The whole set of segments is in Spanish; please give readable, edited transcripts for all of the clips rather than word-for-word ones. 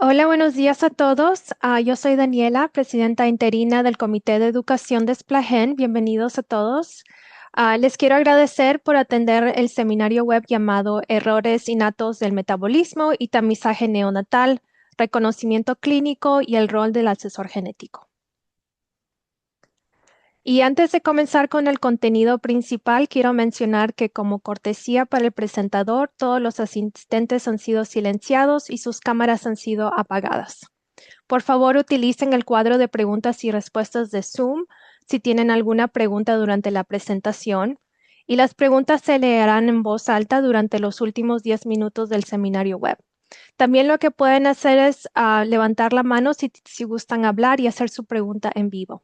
Hola, buenos días a todos. Yo soy Daniela, presidenta interina del Comité de Educación de Splagen. Bienvenidos a todos. Les quiero agradecer por atender el seminario web llamado Errores innatos del metabolismo y tamizaje neonatal, reconocimiento clínico y el rol del asesor genético. Y antes de comenzar con el contenido principal, quiero mencionar que como cortesía para el presentador, todos los asistentes han sido silenciados y sus cámaras han sido apagadas. Por favor, utilicen el cuadro de preguntas y respuestas de Zoom si tienen alguna pregunta durante la presentación, y las preguntas se leerán en voz alta durante los últimos 10 minutos del seminario web. También lo que pueden hacer es levantar la mano si gustan hablar y hacer su pregunta en vivo.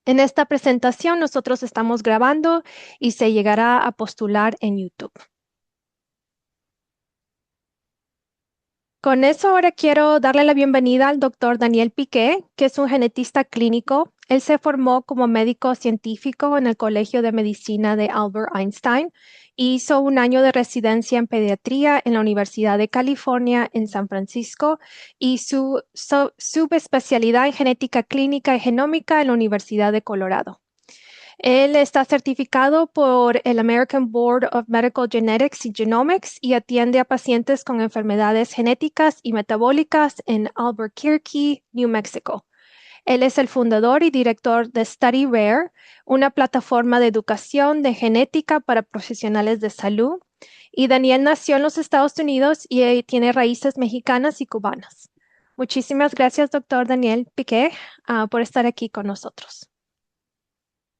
En esta presentación nosotros estamos grabando y se llegará a postular en YouTube. Con eso ahora quiero darle la bienvenida al doctor Daniel Piqué, que es un genetista clínico. Él se formó como médico científico en el Colegio de Medicina de Albert Einstein. Hizo un año de residencia en pediatría en la Universidad de California en San Francisco y su subespecialidad en genética clínica y genómica en la Universidad de Colorado. Él está certificado por el American Board of Medical Genetics y Genomics y atiende a pacientes con enfermedades genéticas y metabólicas en Albuquerque, New Mexico. Él es el fundador y director de Study Rare, una plataforma de educación de genética para profesionales de salud. Y Daniel nació en los Estados Unidos y tiene raíces mexicanas y cubanas. Muchísimas gracias, doctor Daniel Piqué, por estar aquí con nosotros.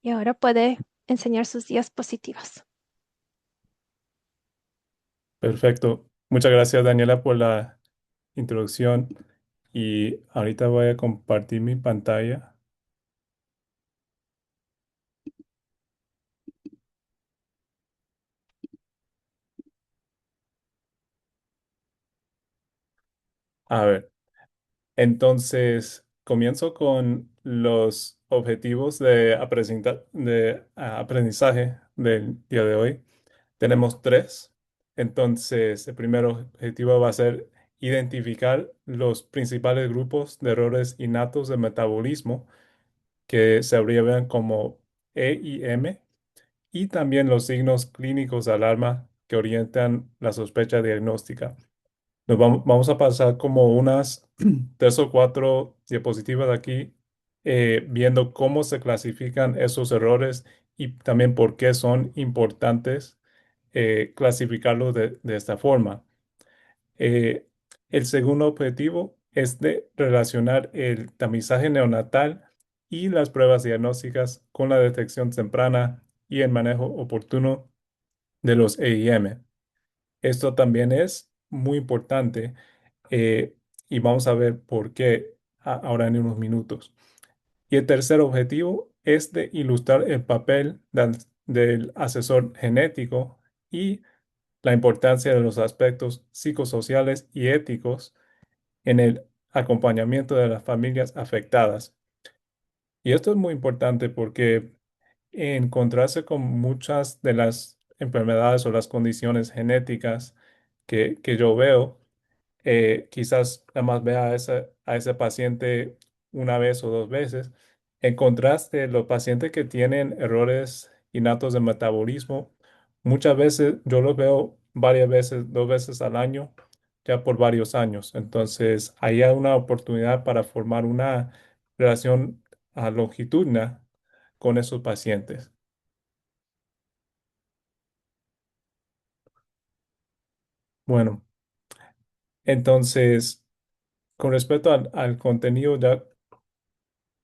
Y ahora puede enseñar sus diapositivas. Perfecto. Muchas gracias, Daniela, por la introducción. Y ahorita voy a compartir mi pantalla. A ver, entonces comienzo con los objetivos de aprendizaje del día de hoy. Tenemos tres. Entonces, el primer objetivo va a ser identificar los principales grupos de errores innatos de metabolismo que se abrevian como EIM y también los signos clínicos de alarma que orientan la sospecha diagnóstica. Vamos a pasar como unas tres o cuatro diapositivas aquí, viendo cómo se clasifican esos errores y también por qué son importantes clasificarlos de esta forma. Eh, el segundo objetivo es de relacionar el tamizaje neonatal y las pruebas diagnósticas con la detección temprana y el manejo oportuno de los EIM. Esto también es muy importante, eh, y vamos a ver por qué ahora en unos minutos. Y el tercer objetivo es de ilustrar el papel del asesor genético y la importancia de los aspectos psicosociales y éticos en el acompañamiento de las familias afectadas. Y esto es muy importante porque encontrarse con muchas de las enfermedades o las condiciones genéticas que yo veo, quizás nada más vea a ese paciente una vez o dos veces. En contraste, los pacientes que tienen errores innatos de metabolismo, muchas veces yo los veo varias veces, dos veces al año, ya por varios años. Entonces, ahí hay una oportunidad para formar una relación longitudinal con esos pacientes. Bueno, entonces, con respecto al contenido, ya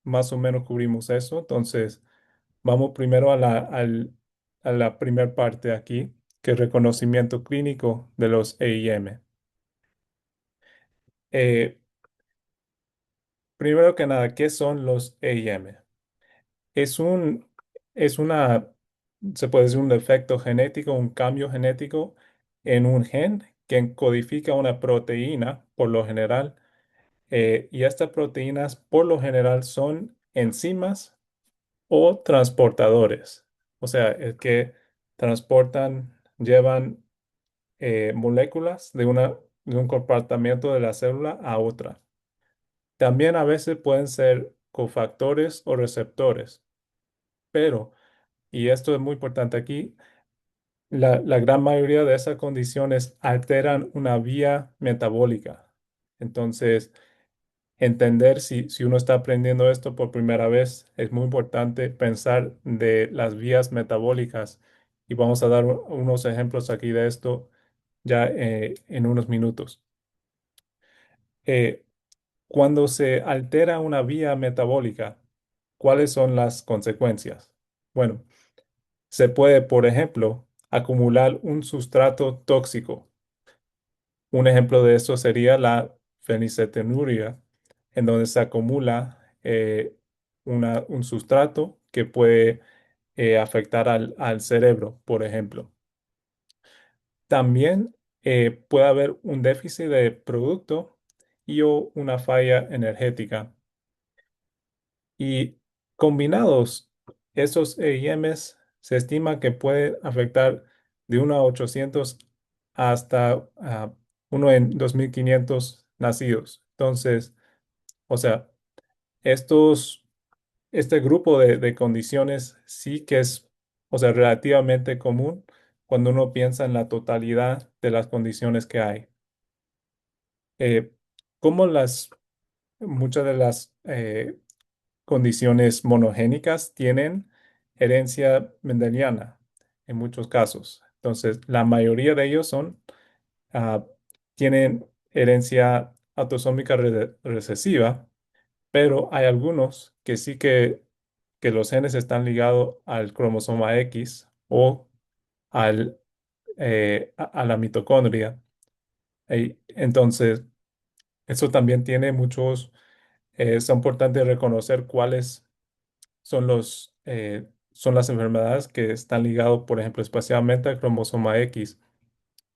más o menos cubrimos eso. Entonces, vamos primero a la primera parte aquí, que es reconocimiento clínico de los EIM. Eh, Primero que nada, ¿qué son los EIM? Es un, es una, se puede decir un defecto genético, un cambio genético en un gen que codifica una proteína, por lo general, y estas proteínas, por lo general, son enzimas o transportadores. O sea, es que transportan, llevan moléculas de una de un comportamiento de la célula a otra. También a veces pueden ser cofactores o receptores, pero, y esto es muy importante aquí, la gran mayoría de esas condiciones alteran una vía metabólica. Entonces, entender si uno está aprendiendo esto por primera vez, es muy importante pensar de las vías metabólicas y vamos a dar unos ejemplos aquí de esto ya en unos minutos. Eh, Cuando se altera una vía metabólica, ¿cuáles son las consecuencias? Bueno, se puede, por ejemplo, acumular un sustrato tóxico. Un ejemplo de esto sería la fenilcetonuria, en donde se acumula un sustrato que puede afectar al cerebro, por ejemplo. También puede haber un déficit de producto y o una falla energética. Y combinados, estos EIMs se estima que puede afectar de 1 a 800 hasta uno en 2500 nacidos. Entonces, o sea, estos, este grupo de condiciones sí que es, o sea, relativamente común cuando uno piensa en la totalidad de las condiciones que hay. Eh, como muchas de las condiciones monogénicas tienen herencia mendeliana en muchos casos. Entonces, la mayoría de ellos ah, tienen herencia autosómica recesiva, pero hay algunos que sí que los genes están ligados al cromosoma X o a la mitocondria. Entonces, eso también tiene muchos, es importante reconocer cuáles son las enfermedades que están ligadas, por ejemplo, especialmente al cromosoma X,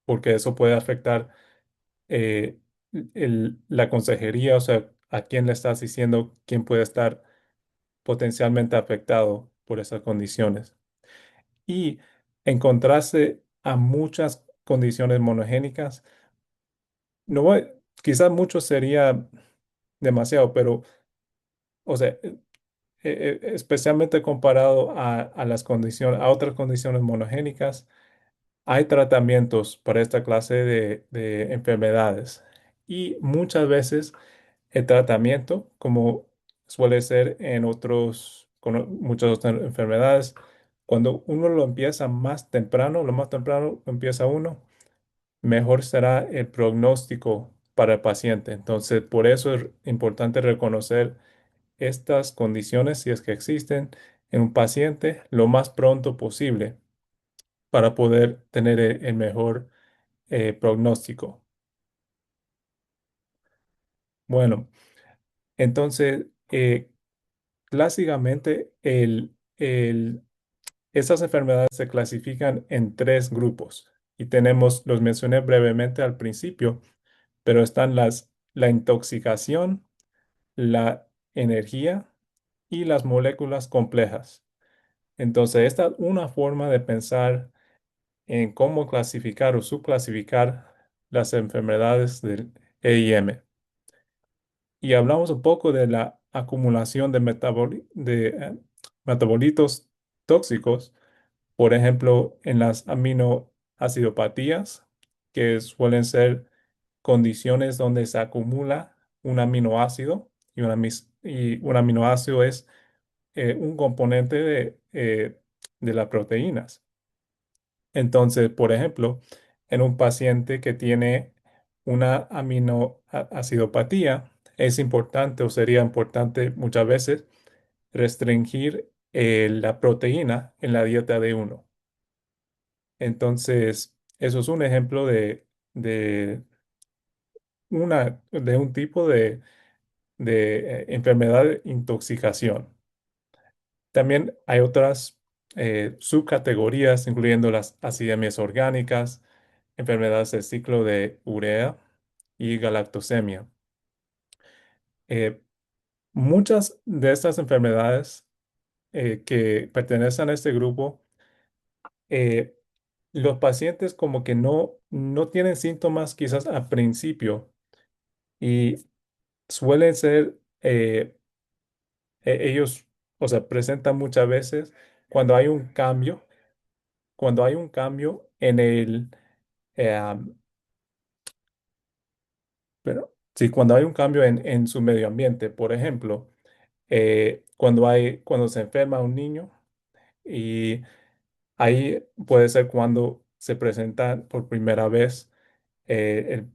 porque eso puede afectar eh, la consejería, o sea, a quién le estás diciendo quién puede estar potencialmente afectado por esas condiciones. Y en contraste a muchas condiciones monogénicas, no voy, quizás mucho sería demasiado, pero, o sea, especialmente comparado a las condiciones, a otras condiciones monogénicas, hay tratamientos para esta clase de enfermedades y muchas veces el tratamiento, como suele ser en con muchas otras enfermedades, cuando uno lo empieza más temprano, lo más temprano lo empieza uno, mejor será el pronóstico para el paciente. Entonces, por eso es importante reconocer estas condiciones, si es que existen, en un paciente lo más pronto posible para poder tener el mejor pronóstico. Bueno, entonces, clásicamente esas enfermedades se clasifican en tres grupos y tenemos, los mencioné brevemente al principio, pero están la intoxicación, la energía y las moléculas complejas. Entonces, esta es una forma de pensar en cómo clasificar o subclasificar las enfermedades del EIM. Y hablamos un poco de la acumulación de metabolitos tóxicos, por ejemplo, en las aminoacidopatías, que suelen ser condiciones donde se acumula un aminoácido y un aminoácido es un componente de las proteínas. Entonces, por ejemplo, en un paciente que tiene una aminoacidopatía, es importante o sería importante muchas veces restringir la proteína en la dieta de uno. Entonces, eso es un ejemplo de, de un tipo de enfermedad de intoxicación. También hay otras subcategorías, incluyendo las acidemias orgánicas, enfermedades del ciclo de urea y galactosemia. Eh, Muchas de estas enfermedades que pertenecen a este grupo, eh, los pacientes como que no no tienen síntomas quizás al principio y suelen ser, ellos, o sea, presentan muchas veces cuando hay un cambio, cuando hay un cambio en am, pero sí, cuando hay un cambio en su medio ambiente, por ejemplo, cuando se enferma un niño y ahí puede ser cuando se presenta por primera vez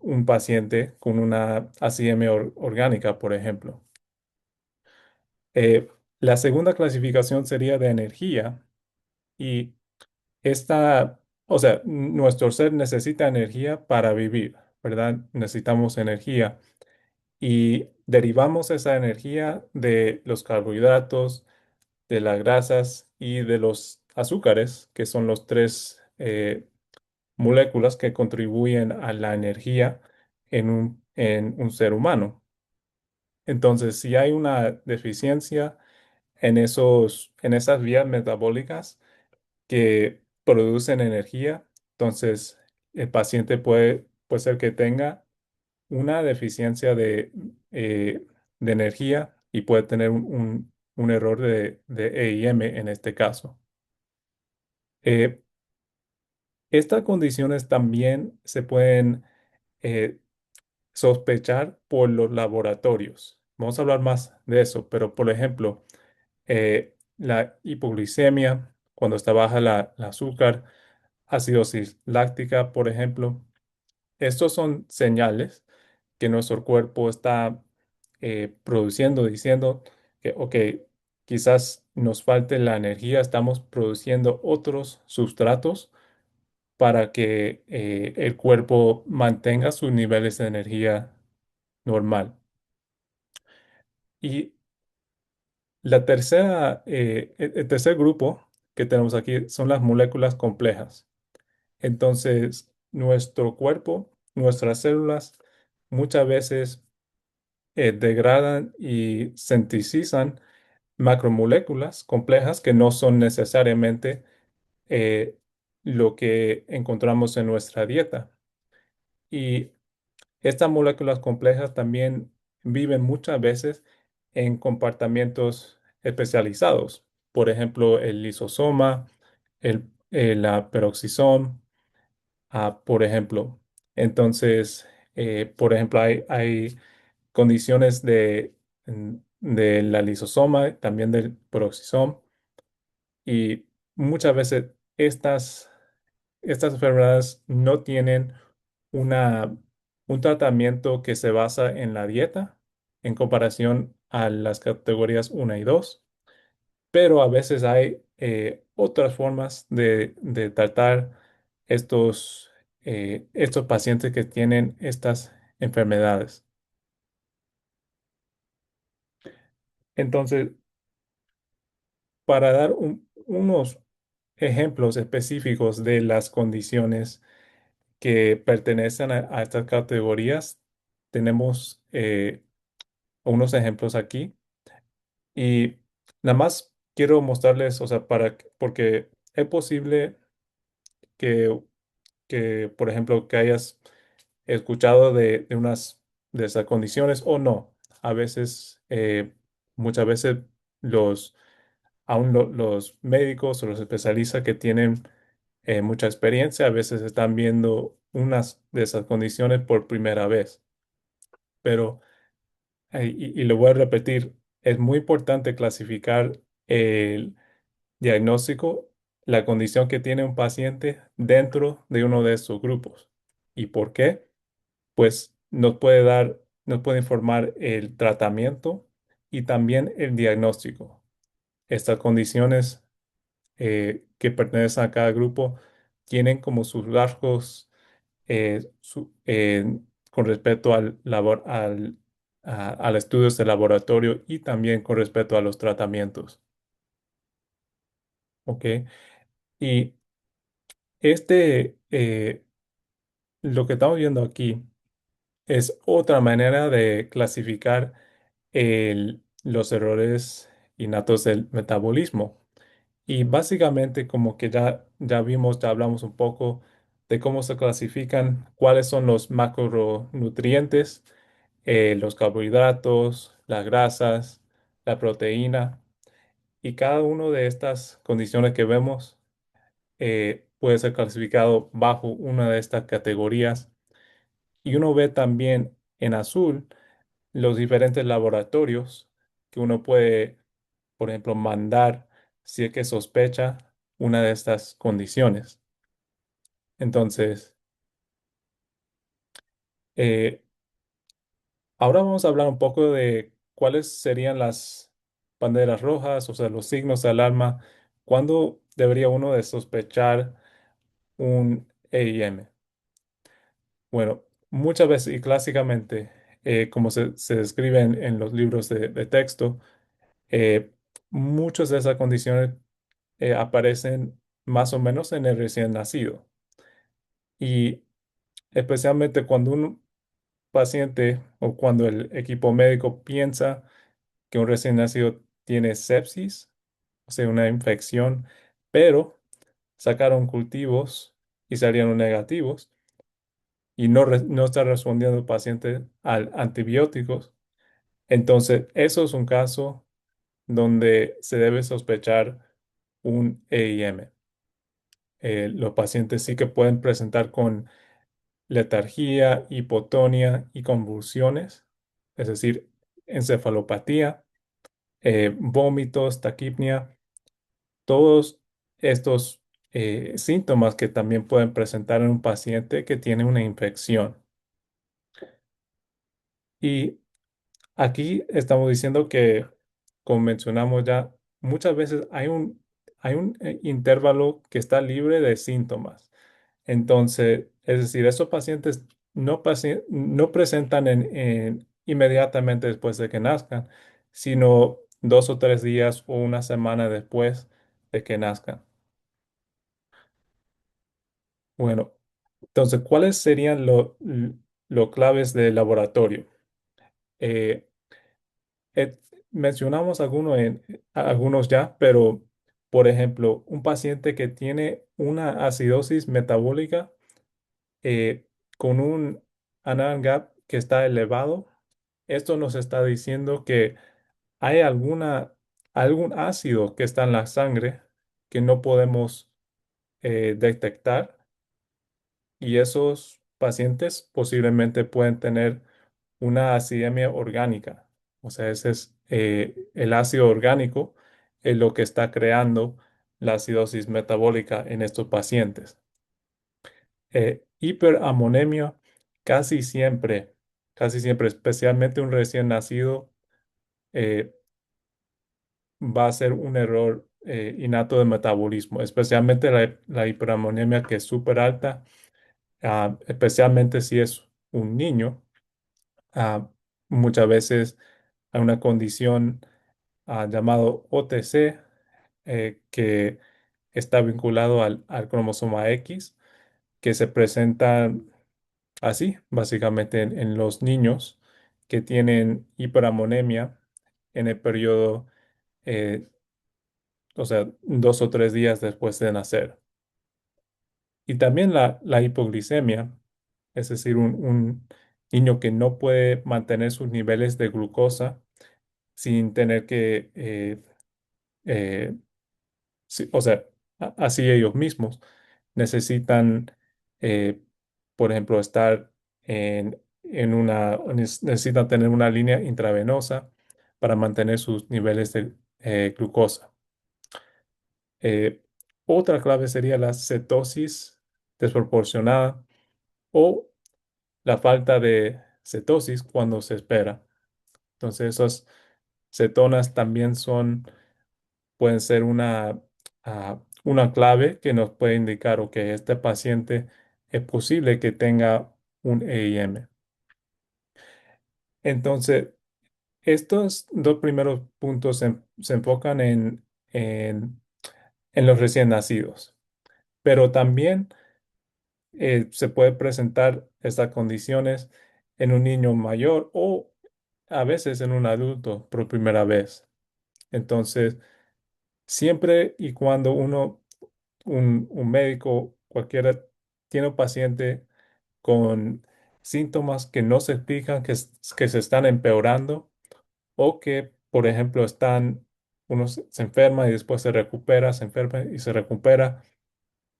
un paciente con una ACM orgánica, por ejemplo. La segunda clasificación sería de energía y esta, o sea, nuestro ser necesita energía para vivir, ¿verdad? Necesitamos energía y derivamos esa energía de los carbohidratos, de las grasas y de los azúcares, que son los tres moléculas que contribuyen a la energía en un ser humano. Entonces, si hay una deficiencia en esas vías metabólicas que producen energía, entonces el paciente puede ser que tenga una deficiencia de energía y puede tener un error de EIM en este caso. Eh, Estas condiciones también se pueden eh, sospechar por los laboratorios. Vamos a hablar más de eso, pero por ejemplo, la hipoglicemia, cuando está baja la azúcar, acidosis láctica, por ejemplo, estos son señales que nuestro cuerpo está produciendo, diciendo que, ok, quizás nos falte la energía, estamos produciendo otros sustratos para que el cuerpo mantenga sus niveles de energía normal. Y el tercer grupo que tenemos aquí son las moléculas complejas. Entonces, nuestro cuerpo, nuestras células, muchas veces degradan y sintetizan macromoléculas complejas que no son necesariamente eh, lo que encontramos en nuestra dieta. Y estas moléculas complejas también viven muchas veces en compartimientos especializados. Por ejemplo, el lisosoma, la peroxisoma, por ejemplo. Entonces, por ejemplo, hay condiciones de la lisosoma, también del peroxisoma, y muchas veces estas enfermedades no tienen una, un tratamiento que se basa en la dieta en comparación a las categorías 1 y 2, pero a veces hay otras formas de tratar estos pacientes que tienen estas enfermedades. Entonces, para dar unos ejemplos específicos de las condiciones que pertenecen a estas categorías, tenemos unos ejemplos aquí y nada más quiero mostrarles, o sea, porque es posible que, por ejemplo, que hayas escuchado de unas de esas condiciones o no. A veces, muchas veces los, los médicos o los especialistas que tienen mucha experiencia, a veces están viendo unas de esas condiciones por primera vez. Pero, y lo voy a repetir, es muy importante clasificar el diagnóstico, la condición que tiene un paciente dentro de uno de estos grupos. ¿Y por qué? Pues nos puede informar el tratamiento y también el diagnóstico. Estas condiciones que pertenecen a cada grupo tienen como sus rasgos con respecto al estudios de laboratorio y también con respecto a los tratamientos. ¿Ok? Y lo que estamos viendo aquí es otra manera de clasificar los errores innatos del metabolismo. Y básicamente, como que ya vimos, ya hablamos un poco de cómo se clasifican, cuáles son los macronutrientes, los carbohidratos, las grasas, la proteína, y cada una de estas condiciones que vemos puede ser clasificado bajo una de estas categorías. Y uno ve también en azul los diferentes laboratorios que uno puede, por ejemplo, mandar si es que sospecha una de estas condiciones. Entonces, eh, ahora vamos a hablar un poco de cuáles serían las banderas rojas, o sea, los signos de alarma, cuándo debería uno de sospechar un EIM. Bueno, muchas veces y clásicamente, como se describe en los libros de texto, eh, muchas de esas condiciones aparecen más o menos en el recién nacido. Y especialmente cuando un paciente o cuando el equipo médico piensa que un recién nacido tiene sepsis, o sea, una infección, pero sacaron cultivos y salieron negativos y no está respondiendo el paciente al antibióticos. Entonces, eso es un caso donde se debe sospechar un EIM. Los pacientes sí que pueden presentar con letargía, hipotonía y convulsiones, es decir, encefalopatía, vómitos, taquipnia, todos estos síntomas que también pueden presentar en un paciente que tiene una infección. Y aquí estamos diciendo que, como mencionamos ya, muchas veces hay un intervalo que está libre de síntomas. Entonces, es decir, esos pacientes no presentan inmediatamente después de que nazcan, sino 2 o 3 días o una semana después de que nazcan. Bueno, entonces, ¿cuáles serían los claves del laboratorio? Eh, eh, mencionamos algunos ya, pero por ejemplo, un paciente que tiene una acidosis metabólica eh, con un ANAN-GAP que está elevado, esto nos está diciendo que hay algún ácido que está en la sangre que no podemos detectar, y esos pacientes posiblemente pueden tener una acidemia orgánica. O sea, ese es el ácido orgánico es lo que está creando la acidosis metabólica en estos pacientes. Hiperamonemia casi siempre, especialmente un recién nacido, eh, va a ser un error innato de metabolismo, especialmente la hiperamonemia que es súper alta, especialmente si es un niño. Ah, muchas veces hay una condición llamado OTC que está vinculado al cromosoma X, que se presenta así, básicamente en los niños que tienen hiperamonemia en el periodo, eh, o sea, 2 o 3 días después de nacer. Y también la hipoglicemia, es decir, un niño que no puede mantener sus niveles de glucosa sin tener que, eh, sí, o sea, así ellos mismos necesitan, eh, por ejemplo, estar necesitan tener una línea intravenosa para mantener sus niveles de glucosa. Eh, Otra clave sería la cetosis desproporcionada o la falta de cetosis cuando se espera. Entonces, esas cetonas también pueden ser una clave que nos puede indicar, ok, este paciente es posible que tenga un EIM. Entonces, estos dos primeros puntos se enfocan en los recién nacidos, pero también se puede presentar estas condiciones en un niño mayor o a veces en un adulto por primera vez. Entonces, siempre y cuando un médico, cualquiera, tiene un paciente con síntomas que no se explican, que se están empeorando o que, por ejemplo, uno se enferma y después se recupera, se enferma y se recupera.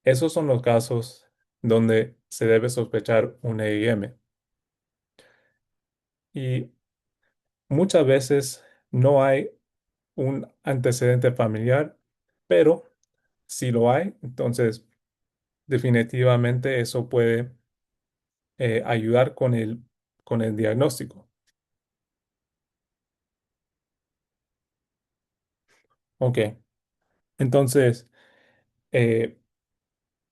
Esos son los casos donde se debe sospechar un EIM. Y muchas veces no hay un antecedente familiar, pero si lo hay, entonces definitivamente eso puede ayudar con el diagnóstico. Ok, entonces, eh,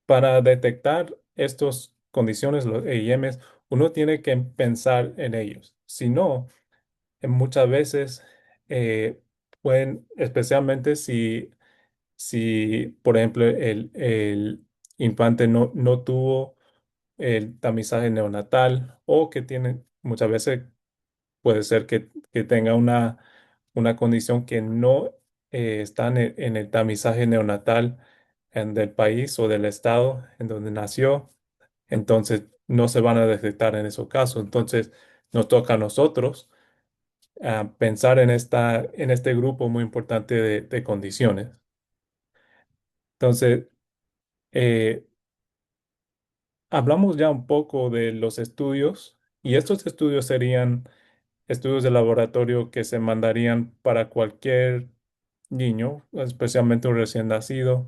para detectar estas condiciones, los EIMs, uno tiene que pensar en ellos. Si no, muchas veces eh, pueden, especialmente si, por ejemplo, el infante no tuvo el tamizaje neonatal o que tiene, muchas veces puede ser que tenga una condición que no está en el tamizaje neonatal del país o del estado en donde nació, entonces no se van a detectar en esos casos. Entonces nos toca a nosotros pensar en este grupo muy importante de condiciones. Entonces, eh, hablamos ya un poco de los estudios y estos estudios serían estudios de laboratorio que se mandarían para cualquier niño, especialmente un recién nacido,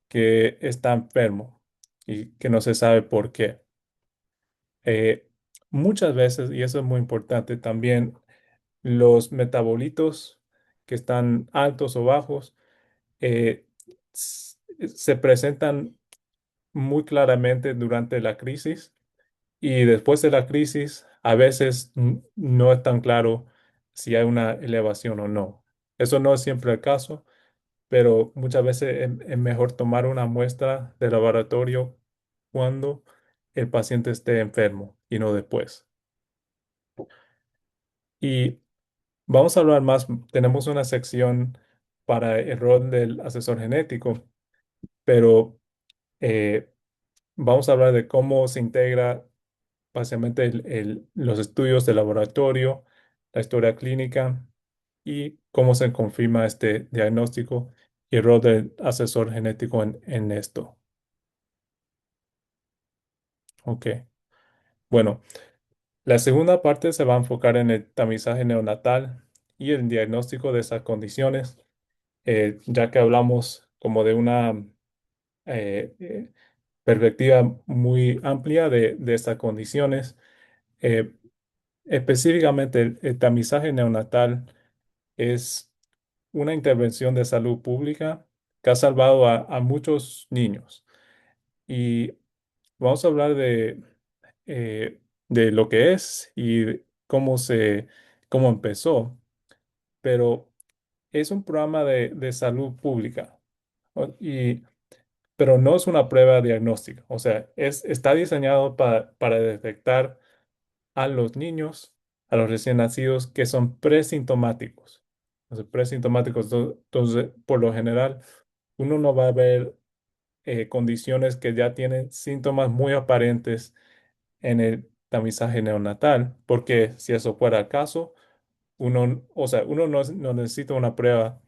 que está enfermo y que no se sabe por qué. Eh, Muchas veces, y eso es muy importante también, los metabolitos que están altos o bajos eh, se presentan muy claramente durante la crisis y después de la crisis a veces no es tan claro si hay una elevación o no. Eso no es siempre el caso, pero muchas veces es mejor tomar una muestra de laboratorio cuando el paciente esté enfermo y no después. Y vamos a hablar más, tenemos una sección para el rol del asesor genético, pero eh, vamos a hablar de cómo se integra básicamente los estudios de laboratorio, la historia clínica y cómo se confirma este diagnóstico y el rol del asesor genético en esto. Ok. Bueno, la segunda parte se va a enfocar en el tamizaje neonatal y el diagnóstico de esas condiciones, ya que hablamos como de una eh, eh, perspectiva muy amplia de estas condiciones. Eh, Específicamente, el tamizaje neonatal es una intervención de salud pública que ha salvado a muchos niños. Y vamos a hablar de lo que es y cómo empezó, pero es un programa de salud pública, pero no es una prueba diagnóstica. O sea, está diseñado para detectar a los niños, a los recién nacidos que son presintomáticos. Entonces, presintomáticos, entonces, por lo general, uno no va a ver condiciones que ya tienen síntomas muy aparentes en el tamizaje neonatal, porque si eso fuera el caso, o sea, uno no necesita una prueba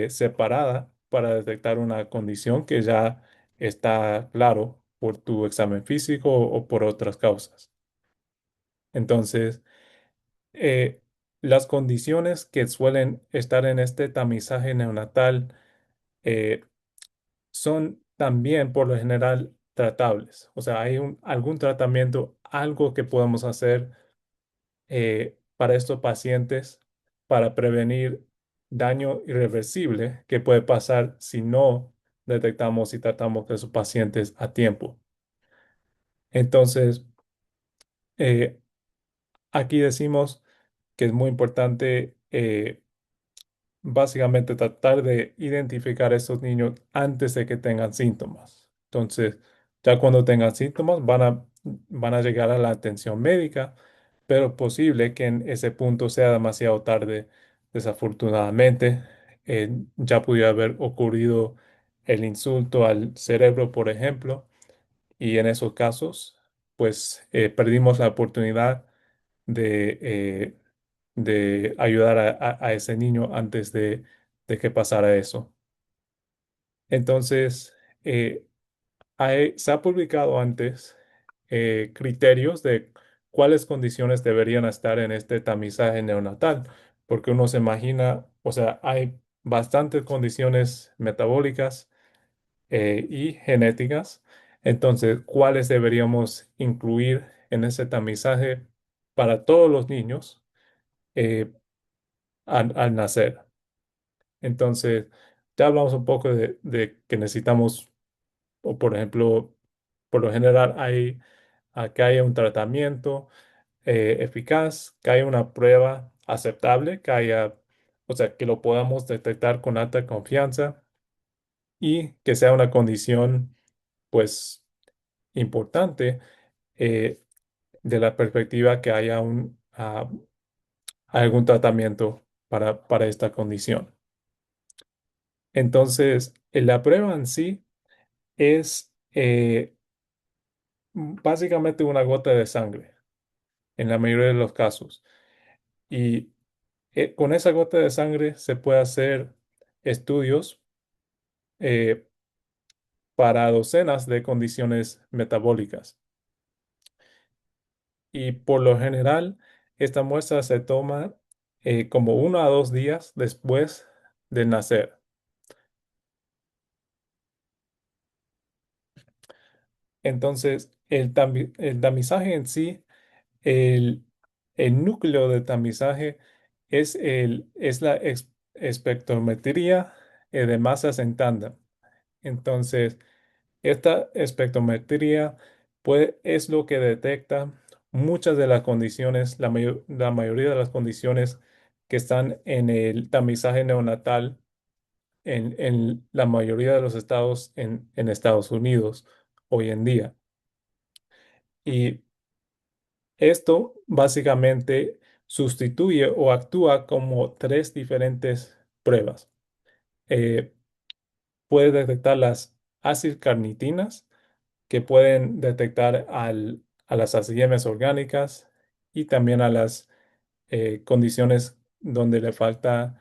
separada para detectar una condición que ya está claro por tu examen físico o por otras causas. Entonces, eh, las condiciones que suelen estar en este tamizaje neonatal eh, son también por lo general tratables. O sea, hay algún tratamiento, algo que podemos hacer para estos pacientes para prevenir daño irreversible que puede pasar si no detectamos y tratamos a esos pacientes a tiempo. Entonces, eh, aquí decimos que es muy importante básicamente tratar de identificar a estos niños antes de que tengan síntomas. Entonces, ya cuando tengan síntomas van a llegar a la atención médica, pero es posible que en ese punto sea demasiado tarde. Desafortunadamente, ya pudiera haber ocurrido el insulto al cerebro, por ejemplo, y en esos casos, pues perdimos la oportunidad de, de ayudar a ese niño antes de que pasara eso. Entonces, eh, se ha publicado antes criterios de cuáles condiciones deberían estar en este tamizaje neonatal, porque uno se imagina, o sea, hay bastantes condiciones metabólicas y genéticas. Entonces, ¿cuáles deberíamos incluir en ese tamizaje para todos los niños eh, al nacer? Entonces, ya hablamos un poco de que necesitamos, o por ejemplo, por lo general hay a que haya un tratamiento eficaz, que haya una prueba aceptable, que haya, o sea, que lo podamos detectar con alta confianza y que sea una condición, pues, importante de la perspectiva que haya algún tratamiento para esta condición. Entonces, la prueba en sí es básicamente una gota de sangre en la mayoría de los casos. Y con esa gota de sangre se puede hacer estudios eh, para docenas de condiciones metabólicas. Y por lo general, esta muestra se toma como 1 a 2 días después de nacer. Entonces, el tamizaje en sí, el, el núcleo de tamizaje es la espectrometría de masas en tándem. Entonces, esta espectrometría es lo que detecta muchas de las condiciones, la mayoría de las condiciones que están en el tamizaje neonatal en la mayoría de los estados en Estados Unidos hoy en día. Y esto básicamente sustituye o actúa como tres diferentes pruebas. Eh, Puede detectar las acilcarnitinas, que pueden detectar a las ACMs orgánicas y también a las condiciones donde le falta,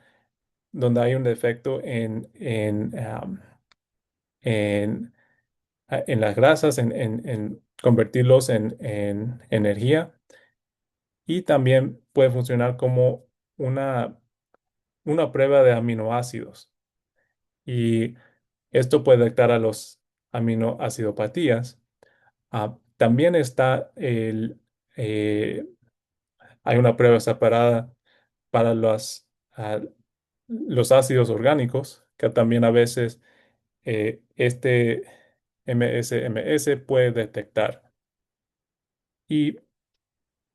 donde hay un defecto en, en las grasas, en convertirlos en energía. Y también puede funcionar como una, una prueba de aminoácidos. Y esto puede detectar a los aminoacidopatías. También está eh, hay una prueba separada para los ácidos orgánicos, que también a veces este MSMS puede detectar. Y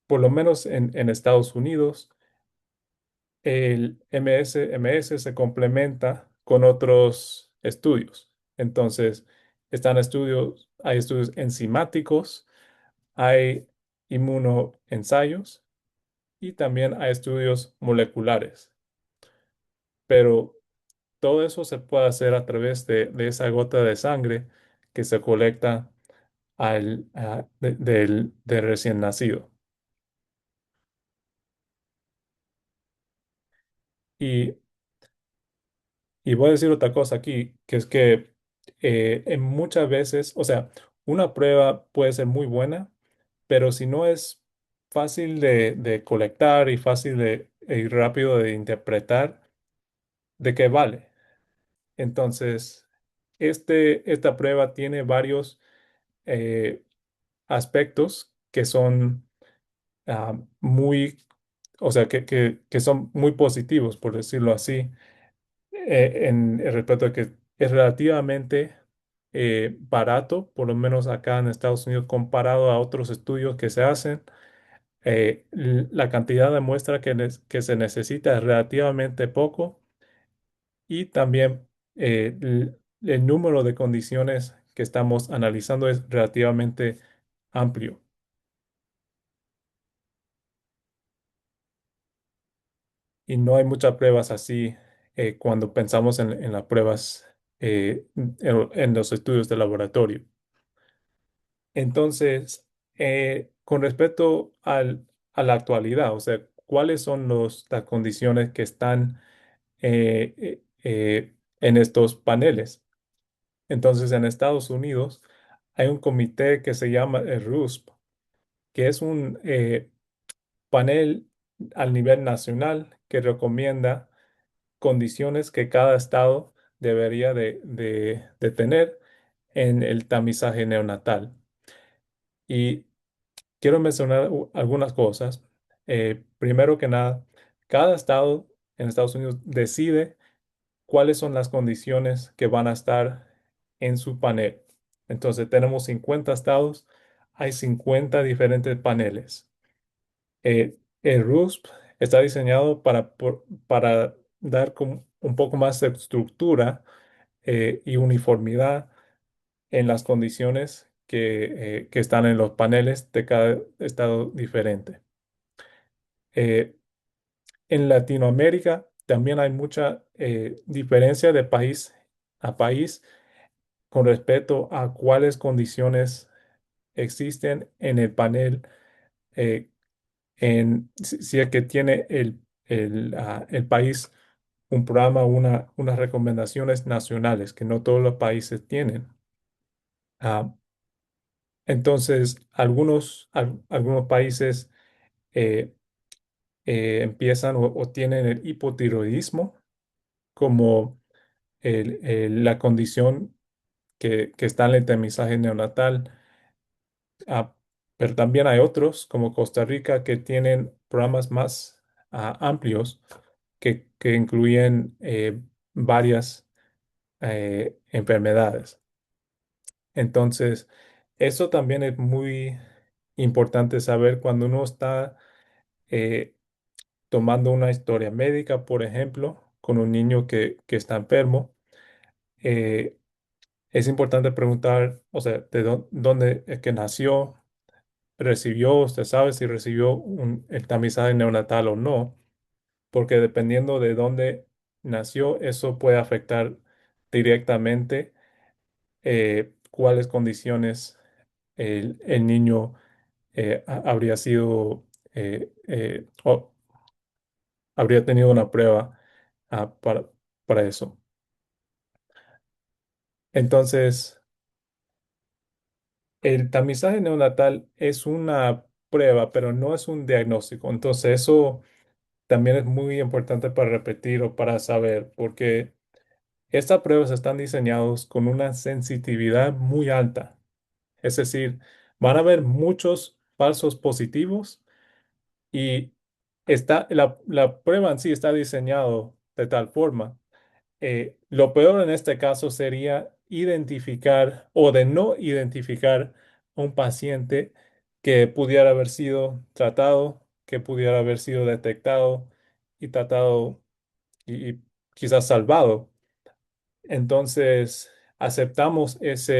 por lo menos en Estados Unidos, el MSMS se complementa con otros estudios. Entonces, hay estudios enzimáticos, hay inmunoensayos y también hay estudios moleculares. Pero todo eso se puede hacer a través de esa gota de sangre que se colecta del recién nacido. Y, y voy a decir otra cosa aquí, que es que en muchas veces, o sea, una prueba puede ser muy buena, pero si no es fácil de colectar y fácil y rápido de interpretar, ¿de qué vale? Entonces, esta prueba tiene varios eh, aspectos que son muy, o sea, que son muy positivos, por decirlo así, en el respecto de que es relativamente barato, por lo menos acá en Estados Unidos, comparado a otros estudios que se hacen. La cantidad de muestra que se necesita es relativamente poco y también el número de condiciones que estamos analizando es relativamente amplio. Y no hay muchas pruebas así cuando pensamos en las pruebas en los estudios de laboratorio. Entonces, con respecto a la actualidad, o sea, ¿cuáles son las condiciones que están en estos paneles? Entonces, en Estados Unidos hay un comité que se llama el RUSP, que es un panel al nivel nacional que recomienda condiciones que cada estado debería de tener en el tamizaje neonatal. Y quiero mencionar algunas cosas. Primero que nada, cada estado en Estados Unidos decide cuáles son las condiciones que van a estar en su panel. Entonces, tenemos 50 estados, hay 50 diferentes paneles. El RUSP está diseñado para dar como un poco más de estructura y uniformidad en las condiciones que están en los paneles de cada estado diferente. Eh, en Latinoamérica también hay mucha diferencia de país a país con respecto a cuáles condiciones existen en el panel, si es que tiene el país un programa, unas recomendaciones nacionales que no todos los países tienen. Ah, entonces, algunos países eh, empiezan o tienen el hipotiroidismo como la condición que está en el tamizaje neonatal. Ah, pero también hay otros, como Costa Rica, que tienen programas más amplios que incluyen varias enfermedades. Entonces, eso también es muy importante saber cuando uno está eh, tomando una historia médica, por ejemplo, con un niño que está enfermo. eh, es importante preguntar, o sea, dónde es que nació, recibió, usted sabe si recibió el tamizaje neonatal o no, porque dependiendo de dónde nació, eso puede afectar directamente cuáles condiciones el niño habría sido, o habría tenido una prueba para eso. Entonces, el tamizaje neonatal es una prueba, pero no es un diagnóstico. Entonces, eso también es muy importante para repetir o para saber, porque estas pruebas están diseñadas con una sensitividad muy alta. Es decir, van a haber muchos falsos positivos y la prueba en sí está diseñado de tal forma. Lo peor en este caso sería identificar o de no identificar un paciente que pudiera haber sido tratado, que pudiera haber sido detectado y tratado y quizás salvado. Entonces, aceptamos eso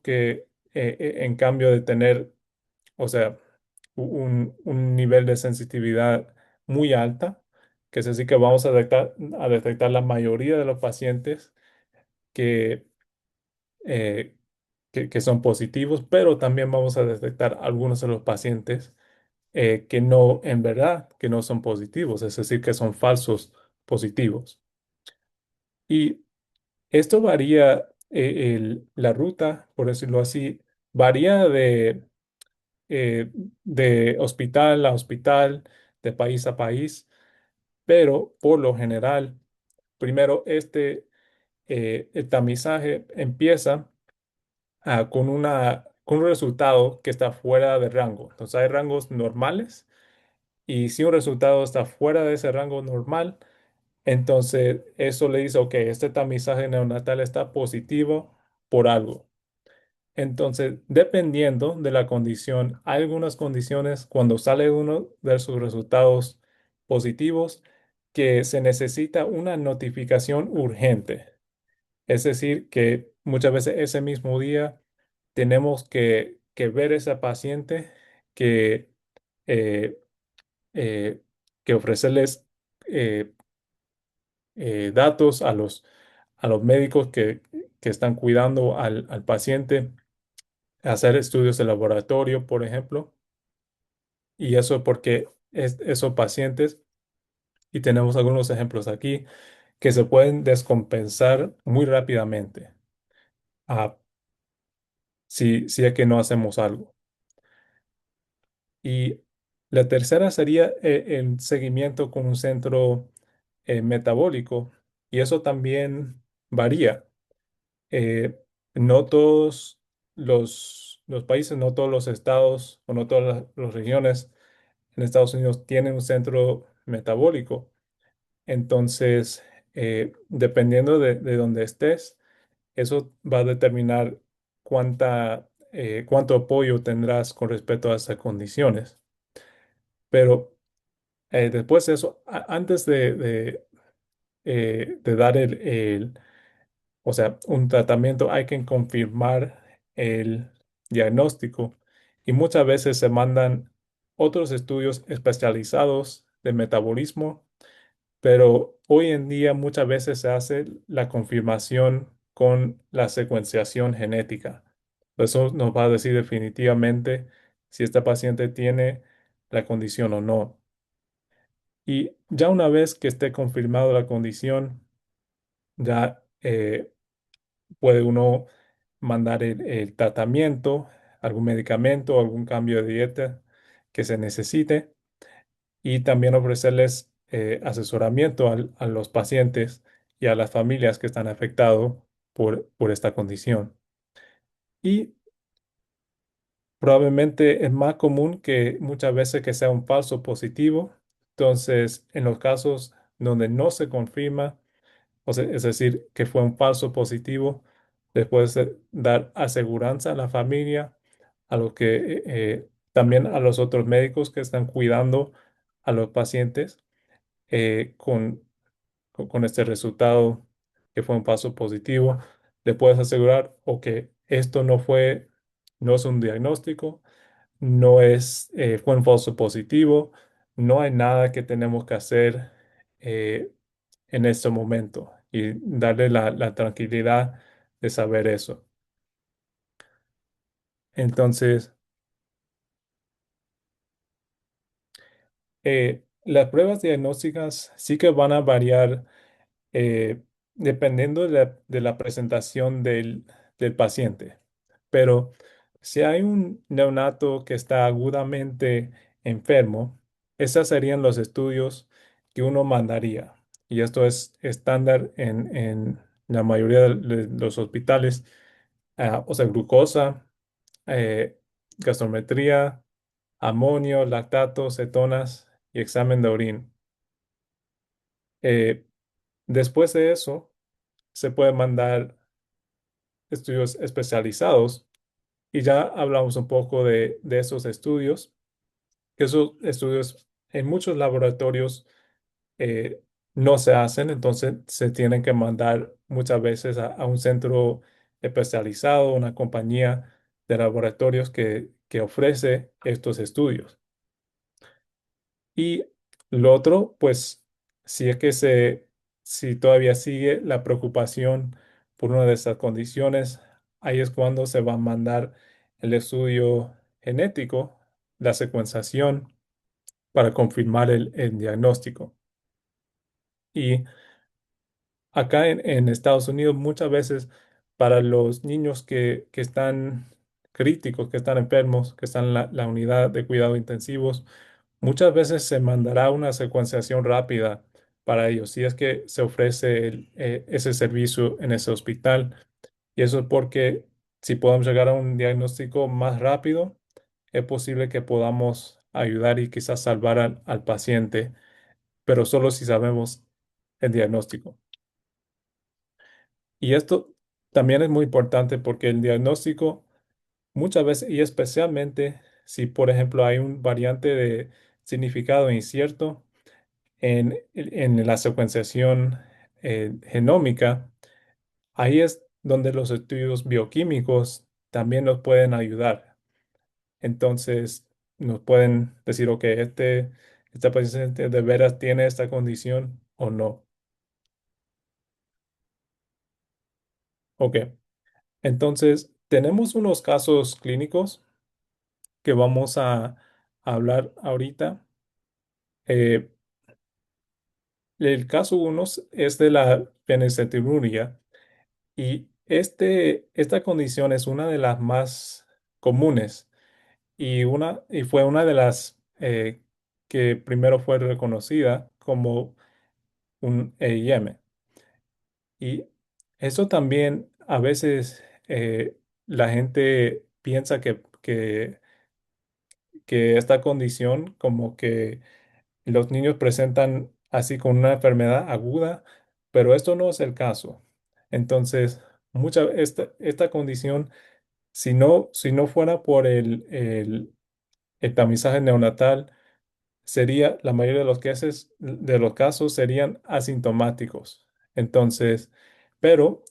que en cambio de tener, o sea, un nivel de sensitividad muy alta, que es decir, que vamos a detectar la mayoría de los pacientes que, eh, que son positivos, pero también vamos a detectar algunos de los pacientes que no, en verdad, que no son positivos, es decir, que son falsos positivos. Y esto varía, la ruta, por decirlo así, varía de hospital a hospital, de país a país, pero por lo general, primero el tamizaje empieza con un resultado que está fuera de rango. Entonces hay rangos normales y si un resultado está fuera de ese rango normal, entonces eso le dice, ok, este tamizaje neonatal está positivo por algo. Entonces, dependiendo de la condición, hay algunas condiciones cuando sale uno de sus resultados positivos que se necesita una notificación urgente. Es decir, que muchas veces ese mismo día tenemos que ver a esa paciente, que, eh, eh, que ofrecerles eh, datos a los médicos que están cuidando al paciente hacer estudios de laboratorio, por ejemplo, y eso porque esos pacientes, y tenemos algunos ejemplos aquí, que se pueden descompensar muy rápidamente, ah, si es que no hacemos algo. Y la tercera sería el seguimiento con un centro metabólico, y eso también varía. Eh, no todos los países, no todos los estados o no todas las regiones en Estados Unidos tienen un centro metabólico. Entonces, dependiendo de dónde estés, eso va a determinar cuánto apoyo tendrás con respecto a esas condiciones. Pero después de eso, antes de dar o sea, un tratamiento, hay que confirmar el diagnóstico y muchas veces se mandan otros estudios especializados de metabolismo, pero hoy en día muchas veces se hace la confirmación con la secuenciación genética. Eso nos va a decir definitivamente si esta paciente tiene la condición o no. Y ya una vez que esté confirmado la condición, ya puede uno mandar el tratamiento, algún medicamento, algún cambio de dieta que se necesite y también ofrecerles asesoramiento a los pacientes y a las familias que están afectados por esta condición. Y probablemente es más común que muchas veces que sea un falso positivo. Entonces, en los casos donde no se confirma, o sea, es decir, que fue un falso positivo, después de dar aseguranza a la familia, a lo que también a los otros médicos que están cuidando a los pacientes con este resultado que fue un falso positivo, le puedes asegurar o que esto no es un diagnóstico, fue un falso positivo, no hay nada que tenemos que hacer eh, en este momento y darle la tranquilidad de saber eso. Entonces, las pruebas diagnósticas sí que van a variar dependiendo de la presentación del paciente. Pero si hay un neonato que está agudamente enfermo, esos serían los estudios que uno mandaría. Y esto es estándar en la mayoría de los hospitales. O sea, glucosa, eh, gasometría, amonio, lactato, cetonas y examen de orina. Eh, Después de eso, se puede mandar estudios especializados y ya hablamos un poco de esos estudios, que esos estudios en muchos laboratorios eh, no se hacen, entonces se tienen que mandar muchas veces a un centro especializado, una compañía de laboratorios que ofrece estos estudios. Y lo otro, pues, si es que si todavía sigue la preocupación por una de estas condiciones, ahí es cuando se va a mandar el estudio genético, la secuenciación, para confirmar el diagnóstico. Y acá en Estados Unidos, muchas veces para los niños que están críticos, que están enfermos, que están en la unidad de cuidado intensivos, muchas veces se mandará una secuenciación rápida para ellos, si es que se ofrece ese servicio en ese hospital. Y eso es porque si podemos llegar a un diagnóstico más rápido, es posible que podamos ayudar y quizás salvar al paciente, pero solo si sabemos el diagnóstico. Y esto también es muy importante porque el diagnóstico muchas veces, y especialmente si, por ejemplo, hay un variante de significado incierto, en la secuenciación genómica, ahí es donde los estudios bioquímicos también nos pueden ayudar. Entonces, nos pueden decir, ok, esta paciente de veras tiene esta condición o no. Ok, entonces tenemos unos casos clínicos que vamos a hablar ahorita. Eh, el caso uno es de la fenilcetonuria y esta condición es una de las más comunes y fue una de las que primero fue reconocida como un EIM. Y eso también a veces la gente piensa que esta condición como que los niños presentan así con una enfermedad aguda, pero esto no es el caso. Entonces, esta condición, si no fuera por el tamizaje neonatal, la mayoría de los casos serían asintomáticos. Entonces, pero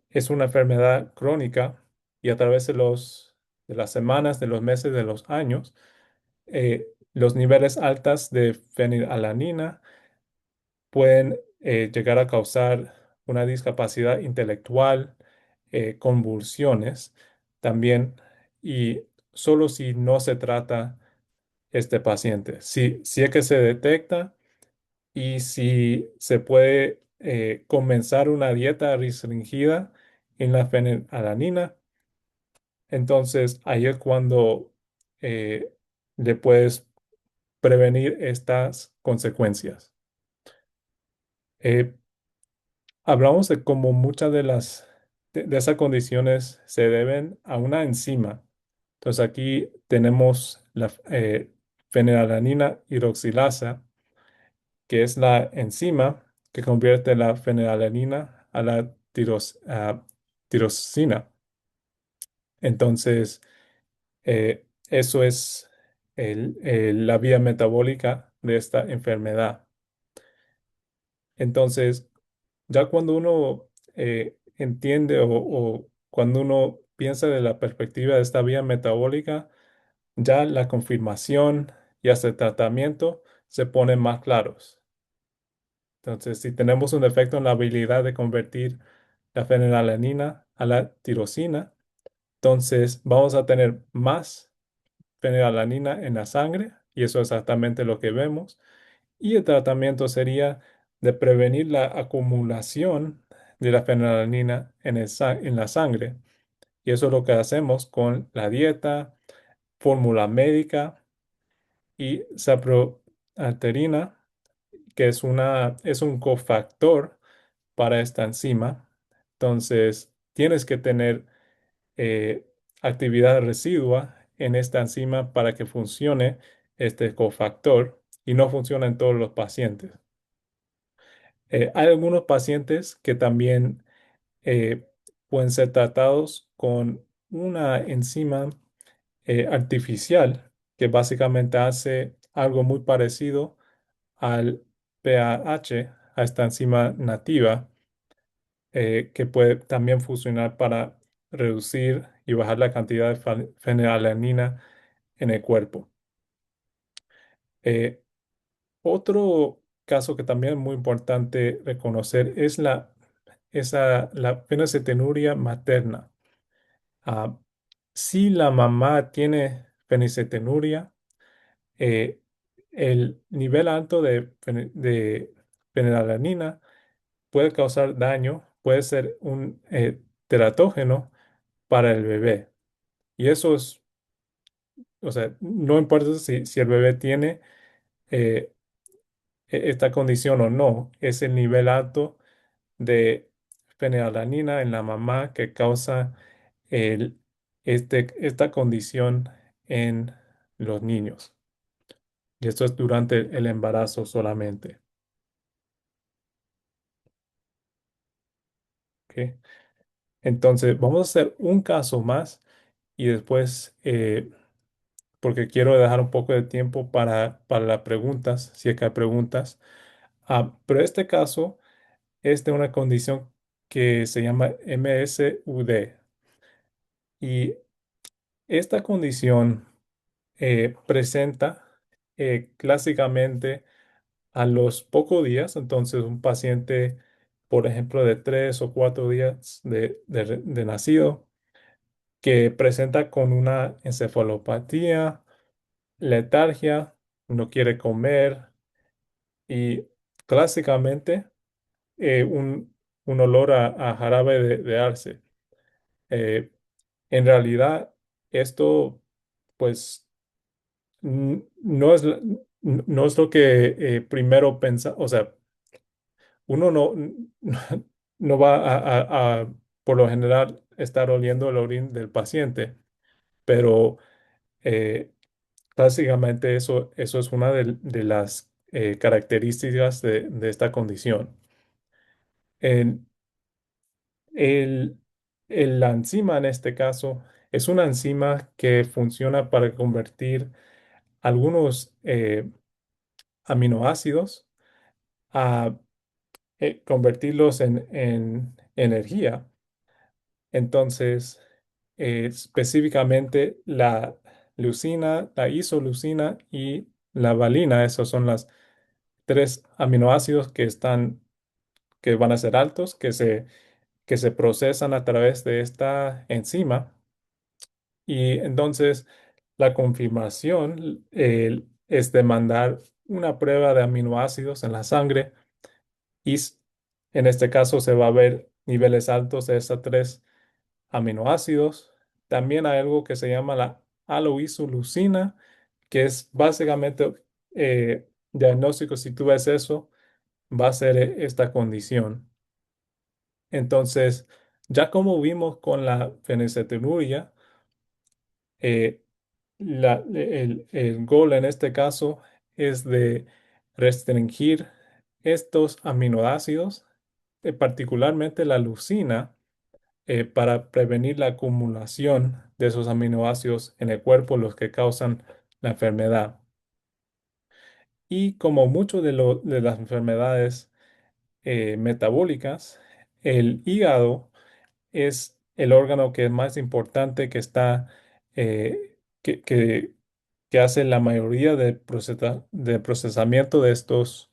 es una enfermedad crónica y a través de las semanas, de los meses, de los años, los niveles altos de fenilalanina pueden llegar a causar una discapacidad intelectual, convulsiones también, y solo si no se trata este paciente. Si es que se detecta y si se puede comenzar una dieta restringida en la fenilalanina, entonces ahí es cuando eh, le puedes prevenir estas consecuencias. Eh, Hablamos de cómo muchas de esas condiciones se deben a una enzima. Entonces aquí tenemos la fenilalanina hidroxilasa, que es la enzima que convierte la fenilalanina a la tirosina. Entonces, eso es la vía metabólica de esta enfermedad. Entonces, ya cuando uno entiende o cuando uno piensa de la perspectiva de esta vía metabólica, ya la confirmación y hasta el tratamiento se ponen más claros. Entonces, si tenemos un defecto en la habilidad de convertir la fenilalanina a la tirosina, entonces vamos a tener más fenilalanina en la sangre y eso es exactamente lo que vemos. Y el tratamiento sería de prevenir la acumulación de la fenilalanina en la sangre. Y eso es lo que hacemos con la dieta, fórmula médica y saproalterina, que es un cofactor para esta enzima. Entonces, tienes que tener eh, actividad residua en esta enzima para que funcione este cofactor y no funciona en todos los pacientes. Hay algunos pacientes que también eh, pueden ser tratados con una enzima artificial que básicamente hace algo muy parecido al PAH, a esta enzima nativa, que puede también funcionar para reducir y bajar la cantidad de fenilalanina en el cuerpo. Eh, Otro caso que también es muy importante reconocer es la fenilcetonuria materna. Ah, si la mamá tiene fenilcetonuria, eh, el nivel alto de fenilalanina puede causar daño, puede ser un teratógeno para el bebé. Y eso es, o sea, no importa si el bebé tiene eh, esta condición o no, es el nivel alto de fenilalanina en la mamá que causa el, esta condición en los niños. Y esto es durante el embarazo solamente. ¿Ok? Entonces, vamos a hacer un caso más y después, porque quiero dejar un poco de tiempo para las preguntas, si es que hay preguntas. Pero este caso es de una condición que se llama MSUD. Y esta condición presenta clásicamente a los pocos días, entonces un paciente, por ejemplo, de 3 o 4 días de nacido, que presenta con una encefalopatía, letargia, no quiere comer y clásicamente eh, un, un olor a jarabe de arce. Eh, en realidad, esto pues no es, no es lo que primero pensa, o sea, uno no va por lo general, estar oliendo el orín del paciente, pero eh, básicamente eso es una de las características de esta condición. En el, la enzima en este caso es una enzima que funciona para convertir algunos aminoácidos a convertirlos en energía. Entonces, específicamente la leucina, la isoleucina y la valina, esos son las tres aminoácidos que van a ser altos, que se procesan a través de esta enzima. Y entonces, la confirmación es de mandar una prueba de aminoácidos en la sangre y en este caso se va a ver niveles altos de esas tres aminoácidos. También hay algo que se llama la aloisoleucina, que es básicamente diagnóstico. Si tú ves eso, va a ser esta condición. Entonces, ya como vimos con la fenilcetonuria, eh, el gol en este caso es de restringir estos aminoácidos, particularmente la leucina, para prevenir la acumulación de esos aminoácidos en el cuerpo, los que causan la enfermedad. Y como muchas de las enfermedades metabólicas, el hígado es el órgano que es más importante, que está, que hace la mayoría de procesamiento de estos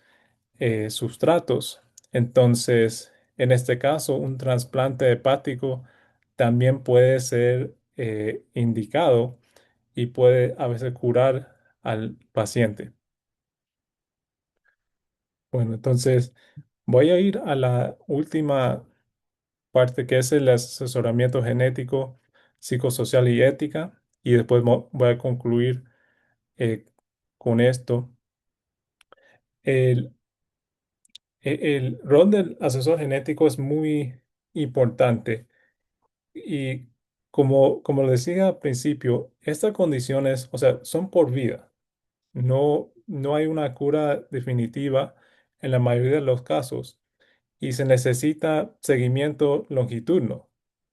sustratos. Entonces, en este caso, un trasplante hepático también puede ser indicado y puede a veces curar al paciente. Bueno, entonces voy a ir a la última parte que es el asesoramiento genético, psicosocial y ética, y después voy a concluir eh, con esto. El, el rol del asesor genético es muy importante. Y como les decía al principio, estas condiciones, o sea, son por vida. No hay una cura definitiva en la mayoría de los casos y se necesita seguimiento longitudinal.